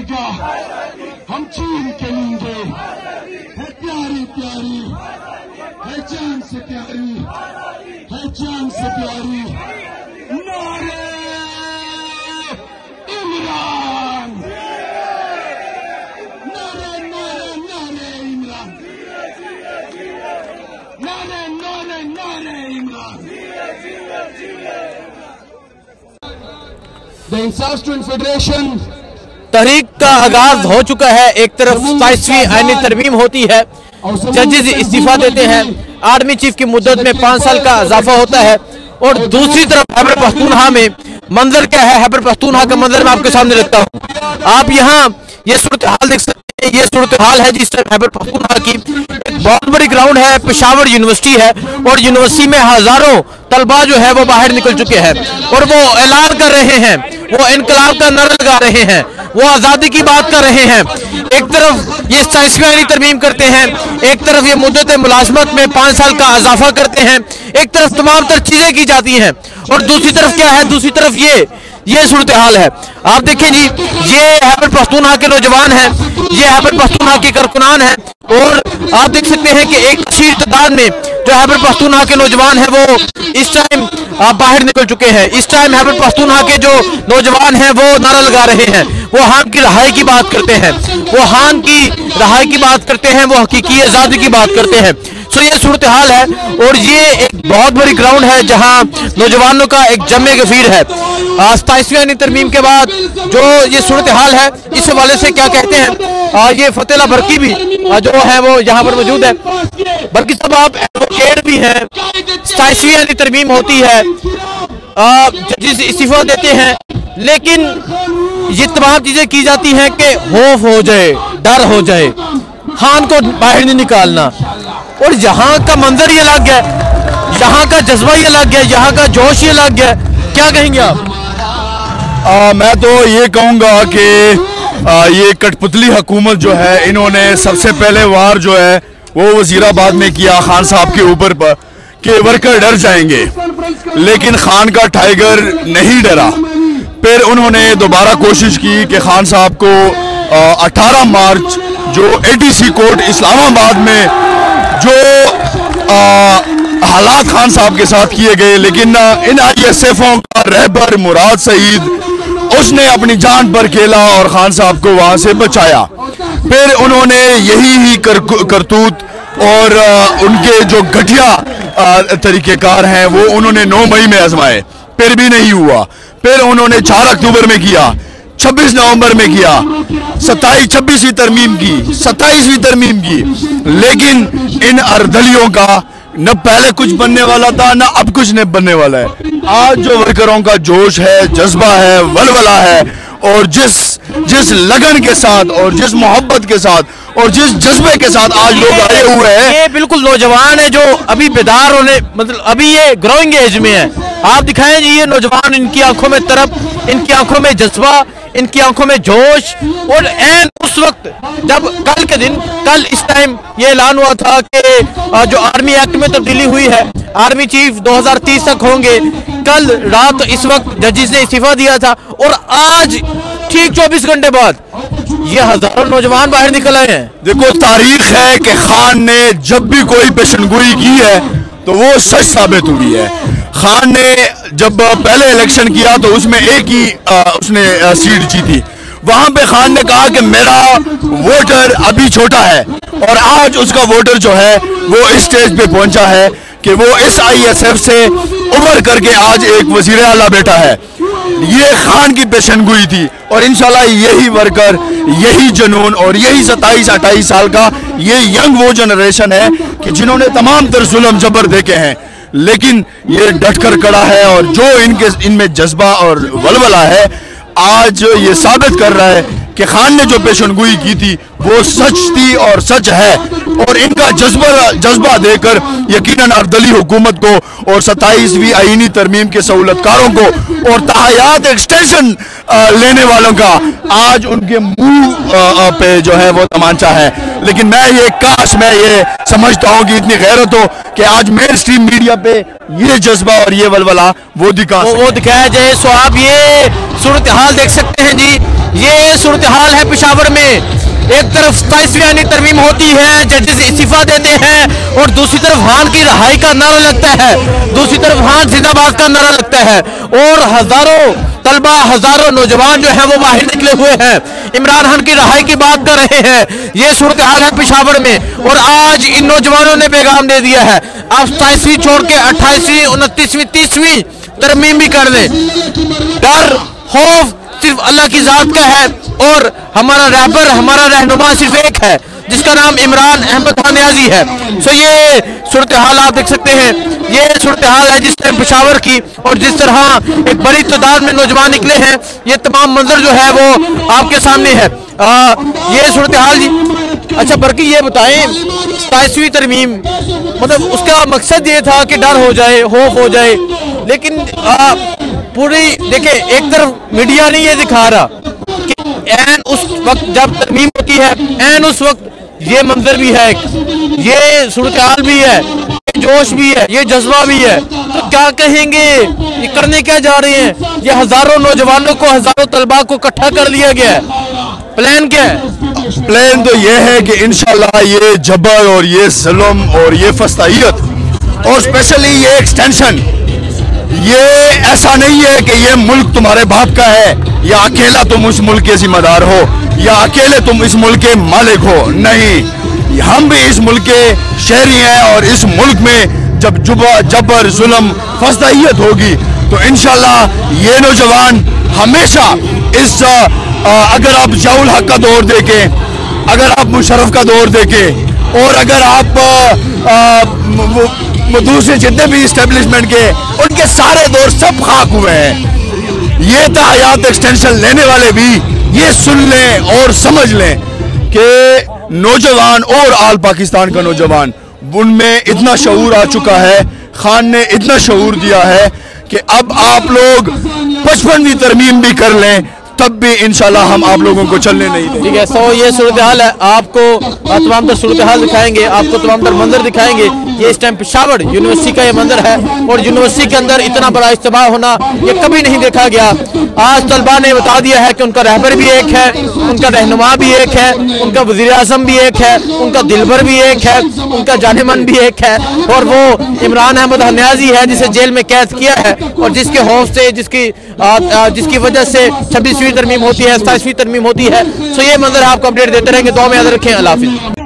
आएगा हम छीन के लेंगे। है प्यारी प्यारी, है जान से प्यारी, है जान से प्यारी। नारे इमरान, नारे नारे नारे इमरान, नारे नारे नारे इमरान। The इंसाफ स्टूडेंट फेडरेशन तहरीक का आगाज हो चुका है। एक तरफ 27वीं आईनी तरमीम होती है, जजेस इस्तीफा देते हैं, आर्मी चीफ की मुद्दत में 5 साल का इजाफा होता है, और दूसरी तरफ खैबर पख्तूनख्वा में मंजर क्या है। खैबर पख्तूनख्वा का मंजर मैं आपके सामने रखता हूँ। आप यहाँ ये सूरत हाल देख सकते हैं। ये सूरत हाल है जिस टाइम खैबर पख्तूनख्वा की एक बहुत बड़ी ग्राउंड है, पेशावर यूनिवर्सिटी है, और यूनिवर्सिटी में हजारों तलबा जो है वो बाहर निकल चुके हैं और वो ऐलान कर रहे हैं, वो इनकलाब का नारा लगा रहे हैं, वो आज़ादी की बात कर रहे हैं। एक तरफ ये 27वीं आईनी तरमीम करते हैं, एक तरफ ये मुद्दत मुलाजमत में 5 साल का इजाफा करते हैं, एक तरफ तमाम तर चीजें की जाती हैं, और दूसरी तरफ क्या है, दूसरी तरफ ये सूरत हाल है। आप देखें जी, ये खैबर पख्तूनख्वा के नौजवान हैं, ये खैबर पख्तूनख्वा के कारकुनान हैं, और आप देख सकते हैं कि एक कसीर तादाद में जो खैबर पख्तूनख्वा के नौजवान हैं वो इस टाइम बाहर निकल चुके हैं। इस टाइम खैबर पख्तूनख्वा के जो नौजवान हैं वो नारा लगा रहे हैं, वो हान की रहाई की बात करते हैं, वो हान की रहाई की बात करते हैं, वो हकीकी आज़ादी की बात करते हैं। सो ये सूरत हाल है, और ये एक बहुत बड़ी ग्राउंड है जहां नौजवानों का एक जमे गफीर है। 27वीं आईनी तरमीम के बाद जो ये सूरत हाल है, इस हवाले से क्या कहते हैं, ये फतेला बरकी भी जो है वो यहाँ पर मौजूद है। बरकी साहब, आप एडवोकेट भी हैं, 27वीं आईनी तरमीम होती है, जजेस इस्तीफा देते हैं, लेकिन ये तमाम चीजें की जाती हैं कि खौफ हो जाए, डर हो जाए, खान को बाहर नहीं निकालना, और यहाँ का मंजर ये लग गया, यहाँ का जज्बा ये लग गया, यहाँ का जोश ये लग गया। क्या कहेंगे आप? मैं तो ये कहूँगा कि ये कठपुतली हुकूमत जो है, इन्होंने सबसे पहले वार जो है वो वजीराबाद में किया खान साहब के ऊपर पर कि वर्कर डर जाएंगे, लेकिन खान का टाइगर नहीं डरा। फिर उन्होंने दोबारा कोशिश की कि खान साहब को 18 मार्च जो ADC कोर्ट इस्लामाबाद में जो हालात खान साहब के साथ किए गए, लेकिन इन ISFओं का रहबर मुराद सईद, उसने अपनी जान पर खेला और खान साहब को वहां से बचाया। फिर उन्होंने यही करतूत और उनके जो घटिया तरीक़ेकार हैं वो उन्होंने 9 मई में आजमाए, फिर भी नहीं हुआ। फिर उन्होंने 4 अक्टूबर में किया, 26 नवंबर में किया, 26वीं तरमीम की, 27वीं तरमीम की, लेकिन इन अर्दलियों का न पहले कुछ बनने वाला था, न अब कुछ नहीं बनने वाला है। आज जो वर्करों का जोश है, जज्बा है, वलवला है, और जिस लगन के साथ और जिस मोहब्बत के साथ और जिस जज्बे के साथ आज लोग आए हुए हैं, ये बिल्कुल नौजवान है जो अभी बेदार होने, मतलब अभी ये ग्रोइंग एज में है। आप दिखाएं जी, ये नौजवान, इनकी आंखों में तरफ, इनकी आंखों में जज्बा, इनकी आंखों में जोश, और एन उस वक्त जब कल के दिन, कल इस टाइम ये ऐलान हुआ था कि जो आर्मी एक्ट में तब्दीली हुई है, आर्मी चीफ 2030 तक होंगे। कल रात इस वक्त जजेस ने इस्तीफा दिया था, और आज ठीक 24 घंटे बाद ये हजारों नौजवान बाहर निकल आए हैं। देखो, तारीख है कि खान ने जब भी कोई पेशनगोई की है तो वो सच साबित हुई है। खान ने जब पहले इलेक्शन किया तो उसमें एक ही उसने सीट जीती। वहां पे खान ने कहा कि मेरा वोटर अभी छोटा है, और आज उसका वोटर जो है वो इस स्टेज पे पहुंचा है कि वो इस ISF से उभर करके आज एक वजीर आला बेटा है। ये खान की पेशनगोई थी, और इंशाल्लाह यही वर्कर, यही जुनून और यही 27-28 साल का ये यंग वो जनरेशन है कि जिन्होंने तमाम तर जुल्म जबर देखे हैं, लेकिन ये डट कर खड़ा है, और जो इनमें जज्बा और वलवला है आज ये साबित कर रहा है कि खान ने जो पेशनगोई की थी वो सच थी और सच है, और इनका जज्बा देकर यकीनन अर्दली हुकूमत को और 27वीं आईनी तरमीम के सहूलतकारों को और ताहयात एक्सटेंशन लेने वालों का आज उनके मुंह पे जो है वो तमांचा है। लेकिन मैं ये समझता हूँ कि इतनी गैरत हो कि आज मेन स्ट्रीम मीडिया पे ये जज्बा और ये वलवला वो दिखाया जाए। सो आप ये सूरत हाल देख सकते हैं जी, ये सूरत-हाल है पेशावर में। एक तरफ 27वीं आईनी तरमीम होती है, जजेस इस्तीफा देते हैं और दूसरी तरफ हान की रहाई का नारा लगता है, दूसरी तरफ हान जिंदाबाद का नारा लगता है और हजारों तलबा, हजारों नौजवान जो हैं वो बाहर निकले हुए हैं, इमरान खान की रहाई की बात कर रहे हैं। ये सूरत हाल है पेशावर में और आज इन नौजवानों ने पैगाम दे दिया है, आप 27वीं छोड़ के 28वीं, 29वीं, 30वीं तरमीम भी कर लें। डर खौफ सिर्फ अल्लाह की जात का है और हमारा रहबर, हमारा रहनुमा सिर्फ एक है जिसका नाम इमरान अहमद खान नियाजी है। सो ये सूरत हाल आप देख सकते हैं, ये सूरत हाल है जिस टाइम पेशावर की और जिस तरह एक बड़ी तादाद में नौजवान निकले हैं, ये तमाम मंजर जो है वो आपके सामने है। ये सूरत हाल जी। अच्छा बरकी ये बताएं, 27वीं तरमीम मतलब उसका मकसद ये था कि डर हो जाए, खौफ हो जाए, लेकिन पूरी देखे एक तरफ मीडिया नहीं ये दिखा रहा कि ऐन उस वक्त जब तरमीम होती है, ऐन उस वक्त ये मंजर भी है, ये सूरत-हाल भी है, ये जोश भी है, ये जज्बा भी है, तो क्या कहेंगे, ये करने क्या जा रहे हैं? ये हजारों नौजवानों को, हजारों तलबा को इकट्ठा कर लिया गया है, प्लान क्या है? प्लान तो ये है कि इंशाल्लाह ये जबर और ये जुल्म और ये फस्तायत और स्पेशली ये एक्सटेंशन, ये ऐसा नहीं है कि ये मुल्क तुम्हारे बाप का है या अकेला तुम उस मुल्क के जिम्मेदार हो या अकेले तुम इस मुल्क के मालिक हो। नहीं, हम भी इस मुल्क के शहरी हैं और इस मुल्क में जब जबर जुल्म फस्तायत होगी तो इंशाल्लाह ये नौजवान हमेशा इस अगर आप जियाउल हक का दौर देखें, अगर आप मुशर्रफ का दौर देखें और अगर आप दूसरे जितने भी इस्टेब्लिशमेंट के उनके सारे दौर सब खाक हुए हैं। ये तायात एक्सटेंशन लेने वाले भी ये सुन लें और समझ लें कि नौजवान और आल पाकिस्तान का नौजवान उनमें इतना शऊर आ चुका है, खान ने इतना शऊर दिया है कि अब आप लोग 55वीं तरमीम भी कर लें तब भी इंशाल्लाह हम आप लोगों को चलने नहीं देंगे। ठीक है, सो ये सूरत हाल है, आपको तमाम तर सूरत हाल दिखाएंगे, आपको तमाम तर मंजर दिखाएंगे। ये इस टाइम पेशावर यूनिवर्सिटी का ये मंजर है और यूनिवर्सिटी के अंदर इतना बड़ा इज्तिमा होना ये कभी नहीं देखा गया। आज तलबा ने बता दिया है कि उनका रहबर भी एक है, उनका रहनुमा भी एक है, उनका वज़ीर आज़म भी एक है, उनका दिलबर भी एक है, उनका जानेमन भी एक है और वो इमरान अहमद नियाजी है जिसे जेल में कैद किया है और जिसके खौफ से, जिसकी वजह से 26वीं तरमीम होती है, 27वीं तरमीम होती है। सो ये मंजर आपको अपडेट देते रहेंगे। दुआ में याद रखें। अल्लाह हाफिज़।